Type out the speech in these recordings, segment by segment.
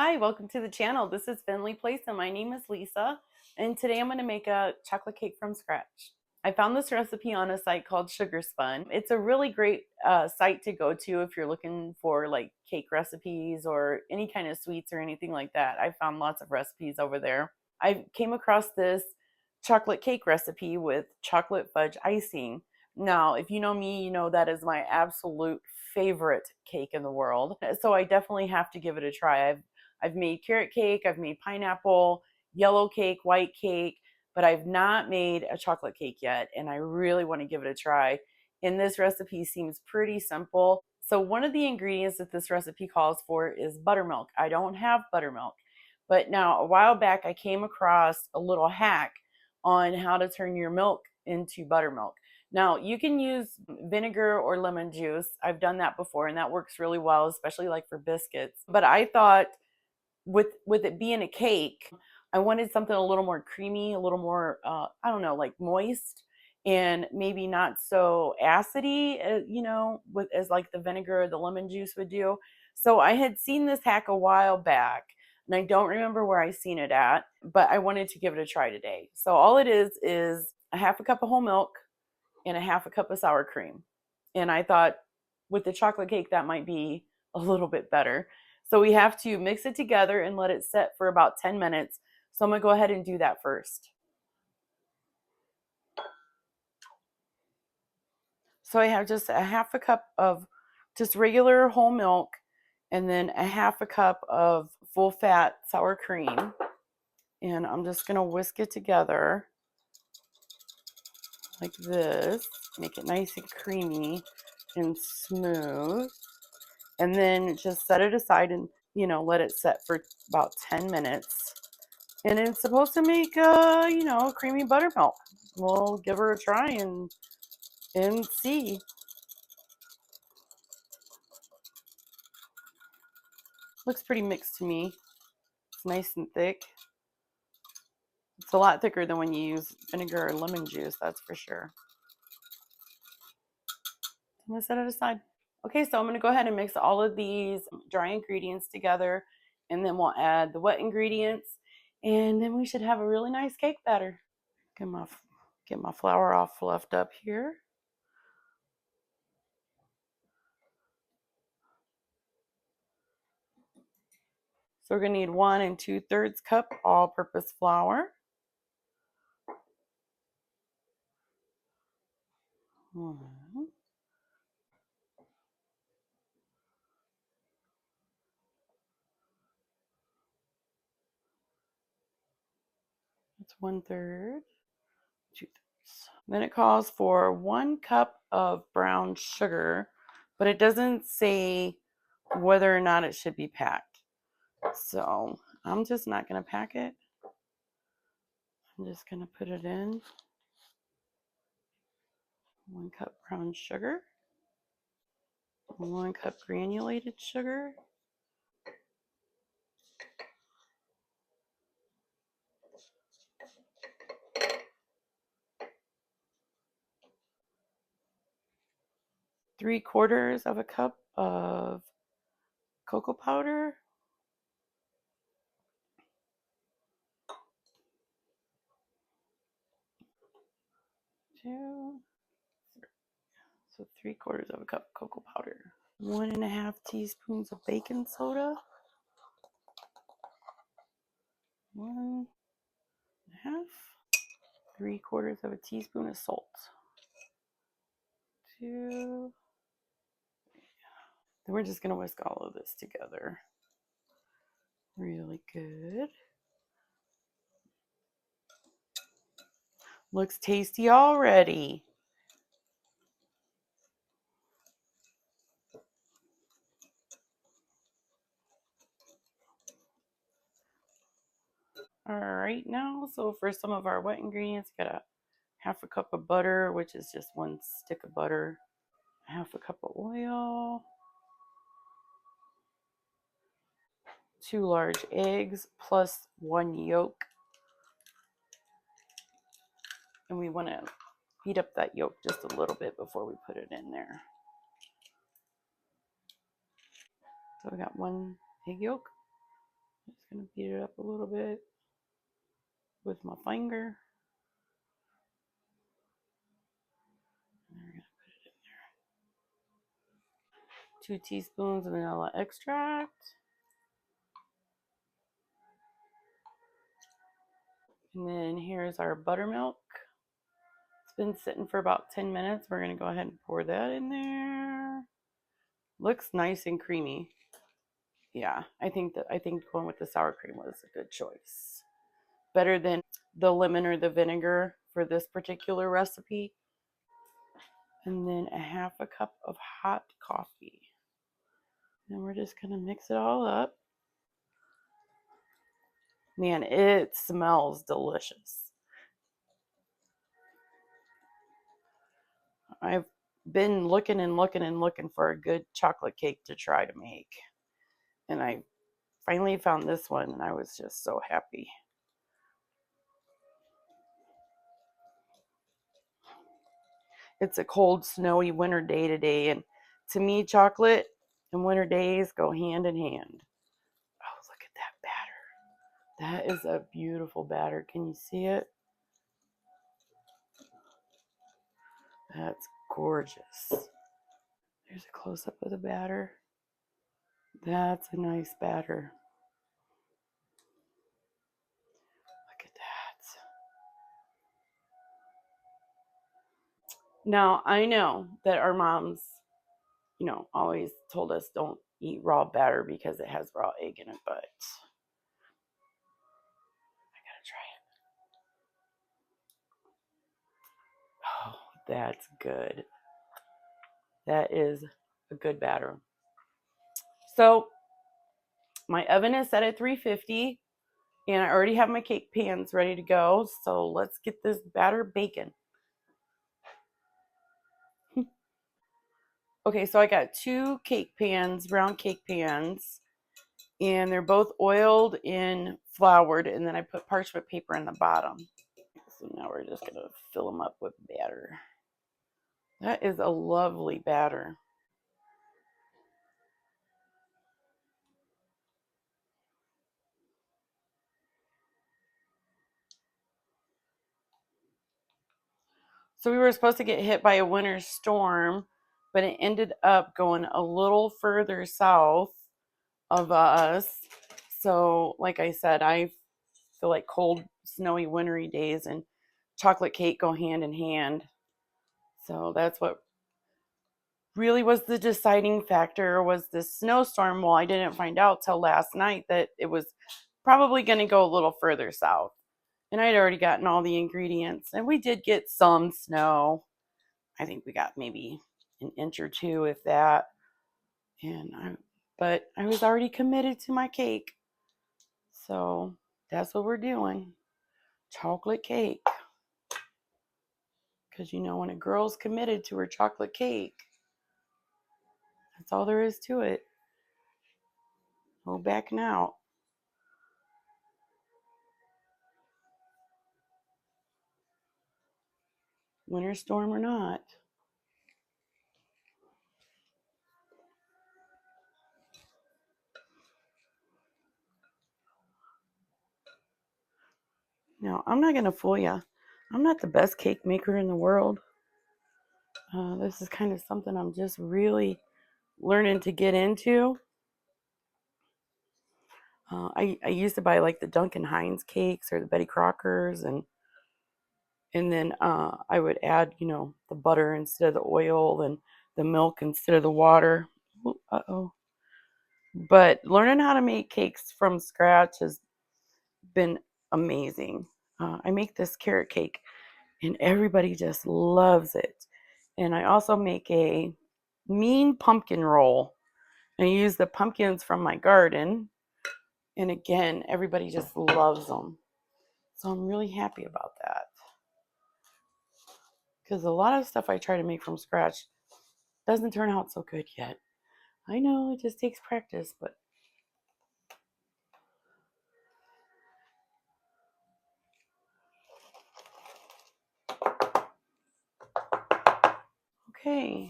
Hi, welcome to the channel. This is Finley Place and my name is Lisa, and today I'm going to make a chocolate cake from scratch. I found this recipe on a site called Sugar Spun. It's a really great site to go to if you're looking for like cake recipes or any kind of sweets or anything like that. I found lots of recipes over there. I came across this chocolate cake recipe with chocolate fudge icing. Now, if you know me, you know that is my absolute favorite cake in the world. So I definitely have to give it a try. I've made carrot cake, I've made pineapple, yellow cake, white cake, but I've not made a chocolate cake yet, and I really want to give it a try. And this recipe seems pretty simple. So one of the ingredients that this recipe calls for is buttermilk. I don't have buttermilk, but now a while back I came across a little hack on how to turn your milk into buttermilk. Now, you can use vinegar or lemon juice. I've done that before, and that works really well, especially like for biscuits. But I thought with it being a cake, I wanted something a little more creamy, a little more I don't know, like moist, and maybe not so acidy, with as like the vinegar or the lemon juice would do. So I had seen this hack a while back, and I don't remember where I seen it at, but I wanted to give it a try today. So all it is a half a cup of whole milk and a half a cup of sour cream. And I thought with the chocolate cake that might be a little bit better. So we have to mix it together and let it set for about 10 minutes. So I'm going to go ahead and do that first. So I have just a half a cup of just regular whole milk and then a half a cup of full fat sour cream. And I'm just going to whisk it together like this, make it nice and creamy and smooth. And then just set it aside and, let it set for about 10 minutes. And it's supposed to make, creamy buttermilk. We'll give her a try and see. Looks pretty mixed to me. It's nice and thick. It's a lot thicker than when you use vinegar or lemon juice, that's for sure. I'm gonna set it aside. Okay, so I'm gonna go ahead and mix all of these dry ingredients together, and then we'll add the wet ingredients, and then we should have a really nice cake batter. Get my flour all fluffed up here. So we're gonna need 1 2/3 cup all-purpose flour. That's 1/3, 2/3. Then it calls for 1 cup of brown sugar, but it doesn't say whether or not it should be packed. So I'm just not gonna pack it. I'm just gonna put it in. 1 cup brown sugar, 1 cup granulated sugar, 3/4 of a cup of cocoa powder, 2, so 3/4 of a cup of cocoa powder, 1.5 teaspoons of baking soda, 1.5, 3/4 of a teaspoon of salt, 2. Then we're just gonna whisk all of this together really good. Looks tasty already. All right, now, so for some of our wet ingredients, got a half a cup of butter, which is just 1 stick of butter, half a cup of oil, 2 large eggs plus 1 yolk. And we want to heat up that yolk just a little bit before we put it in there. So we got 1 egg yolk. Just gonna beat it up a little bit with my finger. And we're gonna put it in there. 2 teaspoons of vanilla extract. And then here's our buttermilk. It's been sitting for about 10 minutes. We're gonna go ahead and pour that in there. Looks nice and creamy. Yeah, I think going with the sour cream was a good choice. Better than the lemon or the vinegar for this particular recipe. And then a half a cup of hot coffee. And we're just gonna mix it all up. Man, it smells delicious. I've been looking and looking and looking for a good chocolate cake to try to make. And I finally found this one and I was just so happy. It's a cold, snowy winter day today, and to me, chocolate and winter days go hand in hand. Oh, look at that batter. That is a beautiful batter. Can you see it? That's gorgeous. There's a close-up of the batter. That's a nice batter. Look at that. Now, I know that our moms, always told us don't eat raw batter because it has raw egg in it, but I gotta try it. Oh, that's good. That is a good batter. So my oven is set at 350 and I already have my cake pans ready to go. So let's get this batter baking. Okay, so I got 2 cake pans, round cake pans, and they're both oiled and floured, and then I put parchment paper in the bottom. So now we're just gonna fill them up with batter. That is a lovely batter. So we were supposed to get hit by a winter storm, but it ended up going a little further south of us. So like I said, I feel like cold, snowy, wintry days and chocolate cake go hand in hand. So that's what really was the deciding factor, was this snowstorm. Well, I didn't find out till last night that it was probably going to go a little further south. And I'd already gotten all the ingredients, and we did get some snow. I think we got maybe an inch or 2, if that. But I was already committed to my cake. So that's what we're doing. Chocolate cake. Because when a girl's committed to her chocolate cake, that's all there is to it. No backing out. Winter storm or not. Now, I'm not going to fool you. I'm not the best cake maker in the world. This is kind of something I'm just really learning to get into. I used to buy like the Duncan Hines cakes or the Betty Crockers, and then I would add, the butter instead of the oil and the milk instead of the water. Uh-oh. But learning how to make cakes from scratch has been amazing. I make this carrot cake and everybody just loves it. And I also make a mean pumpkin roll. I use the pumpkins from my garden. And again, everybody just loves them. So I'm really happy about that. Because a lot of stuff I try to make from scratch doesn't turn out so good yet. I know it just takes practice, but okay.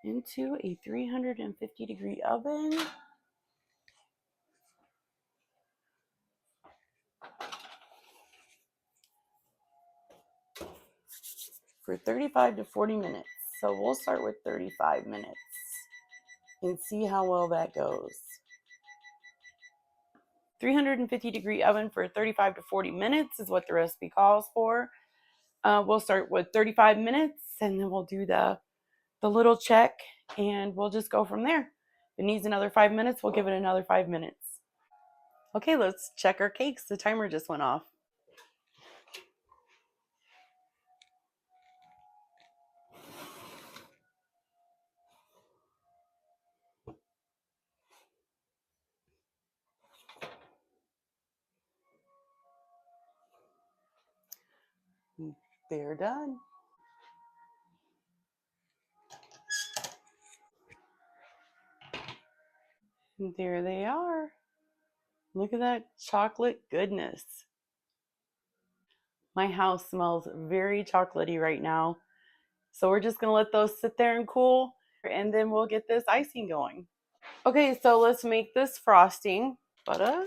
Into a 350-degree oven. for 35 to 40 minutes. So we'll start with 35 minutes and see how well that goes. 350-degree oven for 35 to 40 minutes is what the recipe calls for. We'll start with 35 minutes and then we'll do the little check and we'll just go from there. If it needs another 5 minutes, we'll give it another 5 minutes. Okay, let's check our cakes. The timer just went off. They're done. And there they are. Look at that chocolate goodness. My house smells very chocolatey right now. So we're just gonna let those sit there and cool, and then we'll get this icing going. Okay, so let's make this frosting. Butter,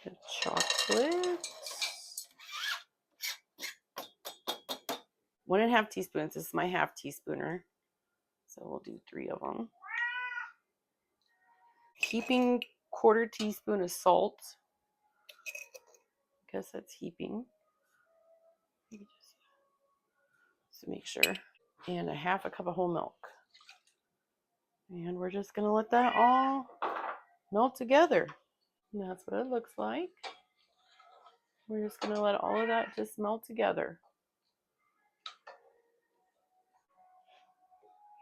the chocolate, 1.5 teaspoons. This is my half teaspoon. So we'll do 3 of them. Heaping 1/4 teaspoon of salt. I guess that's heaping. Just to make sure. And 1/2 cup of whole milk. And we're just gonna let that all melt together. And that's what it looks like. We're just gonna let all of that just melt together.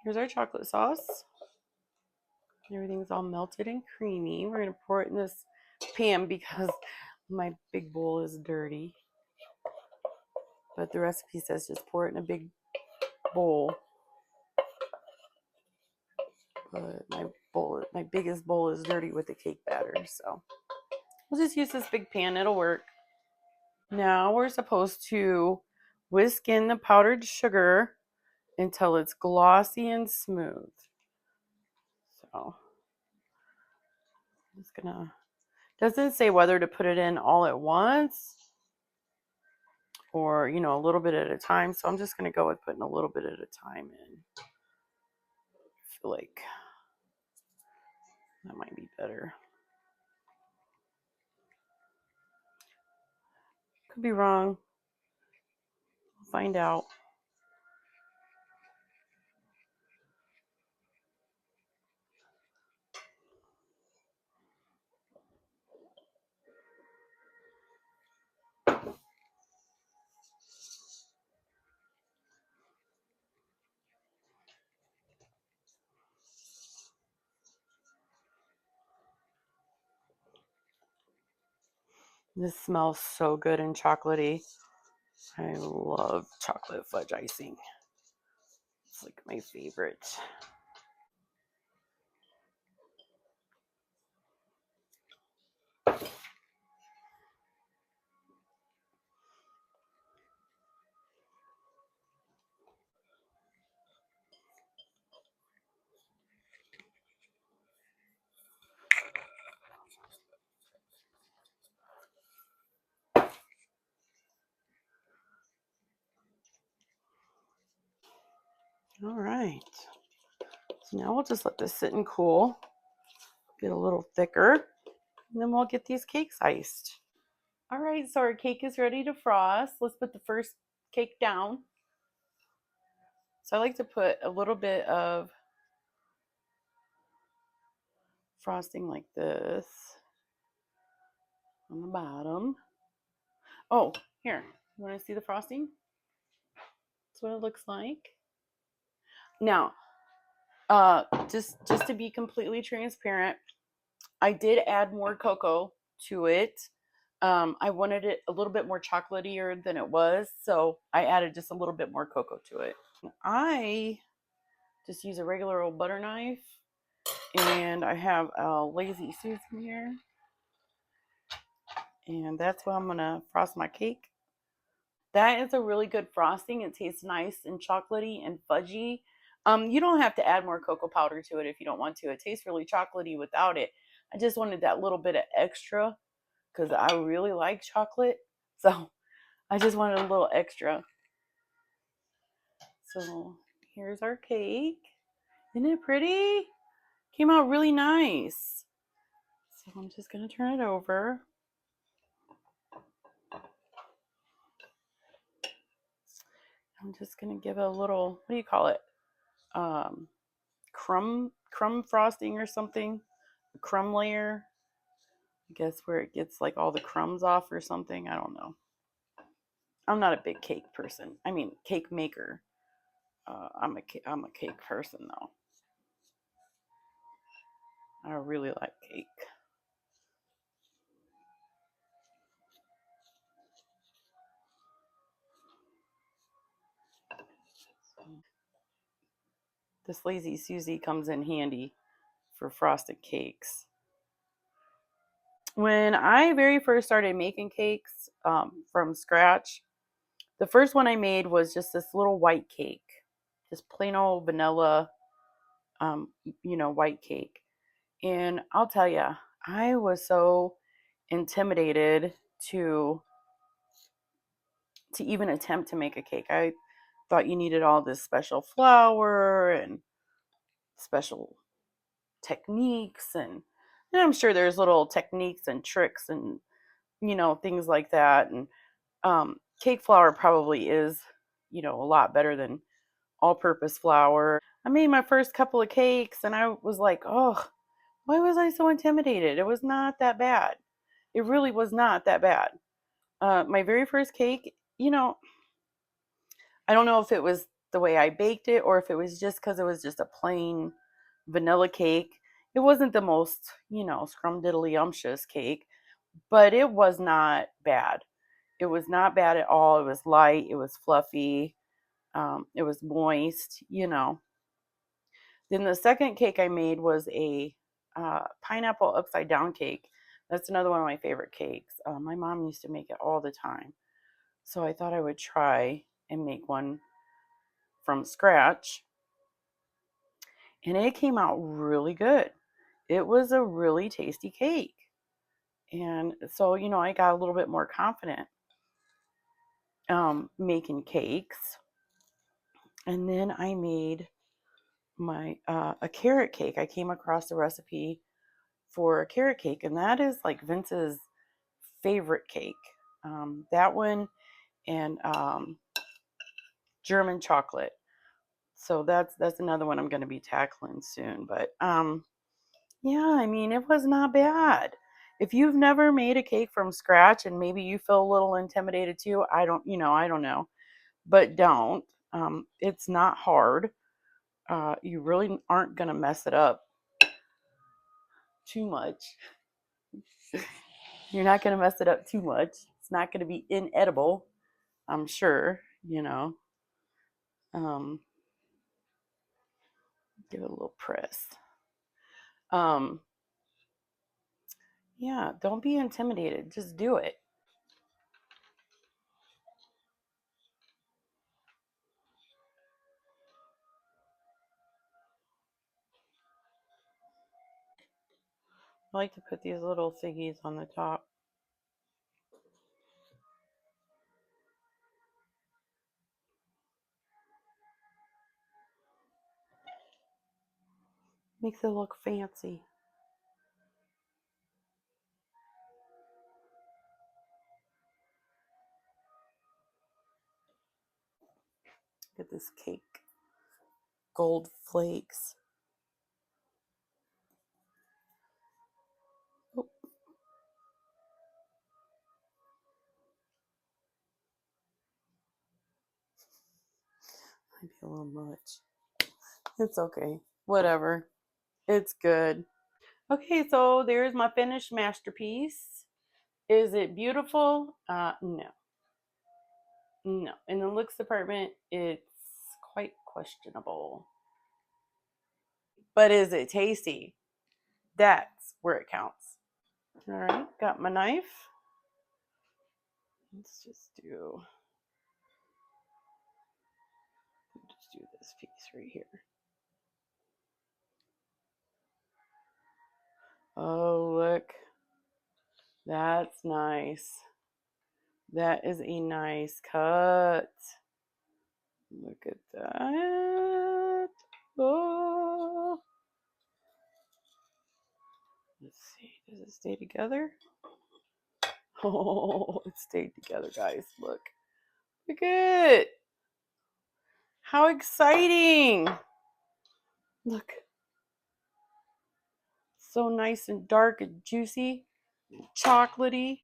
Here's our chocolate sauce. Everything's all melted and creamy. We're gonna pour it in this pan because my big bowl is dirty. But the recipe says just pour it in a big bowl. But my biggest bowl is dirty with the cake batter, so we'll just use this big pan. It'll work. Now we're supposed to whisk in the powdered sugar until it's glossy and smooth. So I'm just gonna, doesn't say whether to put it in all at once or, you know, a little bit at a time. So I'm just gonna go with putting a little bit at a time in. I feel like that might be better. Could be wrong. We'll find out. This smells so good and chocolatey. I love chocolate fudge icing. It's like my favorite. All right. So now we'll just let this sit and cool. Get a little thicker. And then we'll get these cakes iced. All right, so our cake is ready to frost. Let's put the first cake down. So I like to put a little bit of frosting like this on the bottom. Oh, here, you want to see the frosting? That's what it looks like. Now, just to be completely transparent, I did add more cocoa to it. I wanted it a little bit more chocolatier than it was, so I added just a little bit more cocoa to it. I just use a regular old butter knife, and I have a Lazy Susan here, and that's what I'm gonna frost my cake. That is a really good frosting. It tastes nice and chocolatey and fudgy. You don't have to add more cocoa powder to it if you don't want to. It tastes really chocolatey without it. I just wanted that little bit of extra because I really like chocolate. So I just wanted a little extra. So here's our cake. Isn't it pretty? Came out really nice. So I'm just going to turn it over. I'm just going to give it a little, what do you call it? Um, crumb frosting or something. A crumb layer. I guess where it gets like all the crumbs off or something. I don't know. I'm not a big cake person. I mean, cake maker. I'm a cake person though. I really like cake. This Lazy Susie comes in handy for frosted cakes. When I very first started making cakes from scratch, the first one I made was just this little white cake, just plain old vanilla, um, white cake. And I'll tell you, I was so intimidated to even attempt to make a cake. I thought you needed all this special flour and special techniques, and I'm sure there's little techniques and tricks and things like that. And cake flour probably is a lot better than all-purpose flour. I made my first couple of cakes and I was like, oh, why was I so intimidated? It was not that bad. It really was not that bad. My very first cake, I don't know if it was the way I baked it or if it was just because it was just a plain vanilla cake. It wasn't the most, scrumdiddlyumptious cake, but it was not bad. It was not bad at all. It was light. It was fluffy. It was moist. Then the second cake I made was a pineapple upside down cake. That's another one of my favorite cakes. My mom used to make it all the time. So I thought I would try and make one from scratch. And it came out really good. It was a really tasty cake. And so, I got a little bit more confident making cakes. And then I made my a carrot cake. I came across a recipe for a carrot cake, and that is like Vince's favorite cake. That one and German chocolate. So that's another one I'm going to be tackling soon. But yeah, I mean, it was not bad. If you've never made a cake from scratch and maybe you feel a little intimidated too, I don't know, but don't. It's not hard. You really aren't going to mess it up too much. You're not going to mess it up too much. It's not going to be inedible, I'm sure. Um, give it a little press. Um, yeah, don't be intimidated. Just do it. I like to put these little figgies on the top. Makes it look fancy. Get this cake. Gold flakes. Oh, might be a little much. It's okay. Whatever. It's good. Okay, so there's my finished masterpiece. Is it beautiful? No. No. In the looks department, it's quite questionable. But is it tasty? That's where it counts. All right, got my knife. Let's just do this piece right here. Oh, look. That's nice. That is a nice cut. Look at that. Oh. Let's see. Does it stay together? Oh, it stayed together, guys. Look. Look at it. How exciting. Look. So nice and dark and juicy. Chocolatey.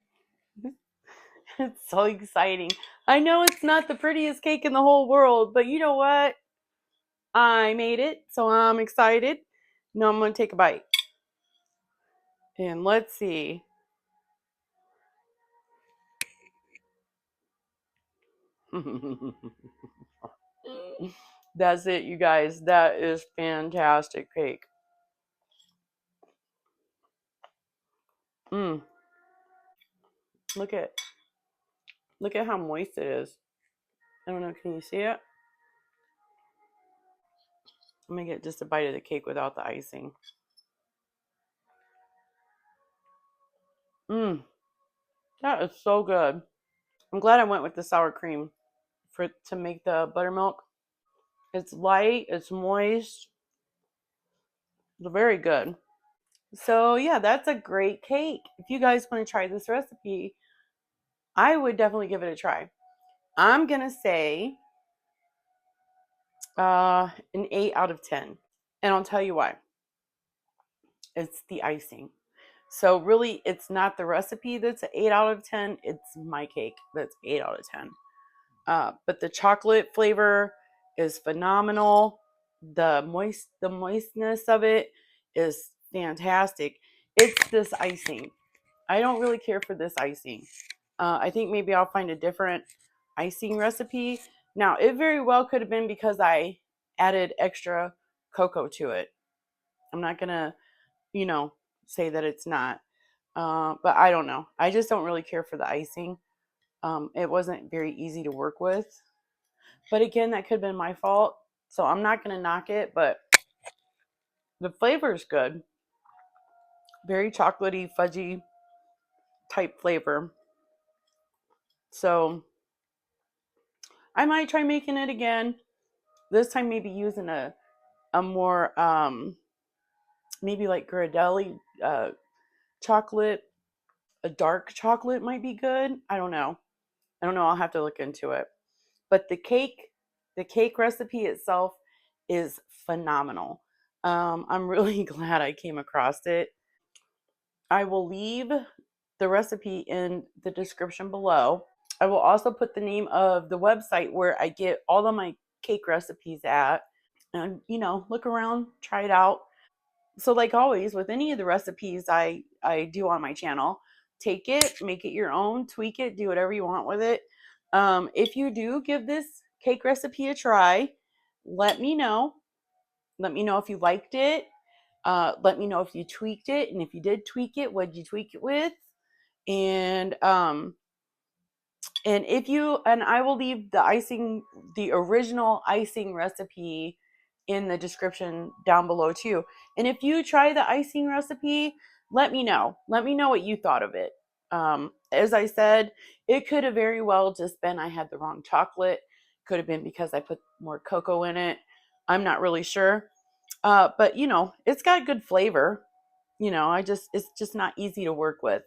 It's so exciting. I know it's not the prettiest cake in the whole world, but you know what? I made it, so I'm excited. Now I'm going to take a bite. And let's see. That's it, you guys. That is fantastic cake. Mmm. Look at how moist it is. I don't know, can you see it? Let me get just a bite of the cake without the icing. Mmm. That is so good. I'm glad I went with the sour cream to make the buttermilk. It's light, it's moist. It's very good. So yeah, that's a great cake. If you guys want to try this recipe, I would definitely give it a try. I'm gonna say an 8 out of 10. And I'll tell you why. It's the icing. So really, it's not the recipe that's an 8 out of 10. It's my cake that's 8 out of 10. But the chocolate flavor is phenomenal. The moistness of it is fantastic. It's this icing. I don't really care for this icing. I think maybe I'll find a different icing recipe. Now, it very well could have been because I added extra cocoa to it. I'm not gonna, say that it's not. But I don't know. I just don't really care for the icing. It wasn't very easy to work with. But again, that could have been my fault. So I'm not going to knock it, but the flavor is good. Very chocolatey, fudgy type flavor. So I might try making it again. This time maybe using a more, maybe like Ghirardelli chocolate. A dark chocolate might be good. I don't know. I'll have to look into it. But the cake recipe itself is phenomenal. I'm really glad I came across it. I will leave the recipe in the description below. I will also put the name of the website where I get all of my cake recipes at. And, look around, try it out. So like always, with any of the recipes I do on my channel, take it, make it your own, tweak it, do whatever you want with it. If you do give this cake recipe a try, let me know. Let me know if you liked it. Let me know if you tweaked it. And if you did tweak it, what did you tweak it with? And I will leave the original icing recipe in the description down below too. And if you try the icing recipe, let me know. Let me know what you thought of it. As I said, it could have very well just been I had the wrong chocolate. Could have been because I put more cocoa in it. I'm not really sure. But it's got good flavor. It's just not easy to work with.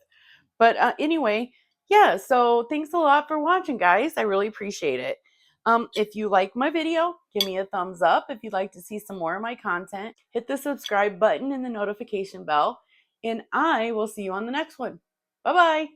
But anyway, yeah, so thanks a lot for watching, guys. I really appreciate it. If you like my video, give me a thumbs up. If you'd like to see some more of my content, hit the subscribe button and the notification bell. And I will see you on the next one. Bye-bye.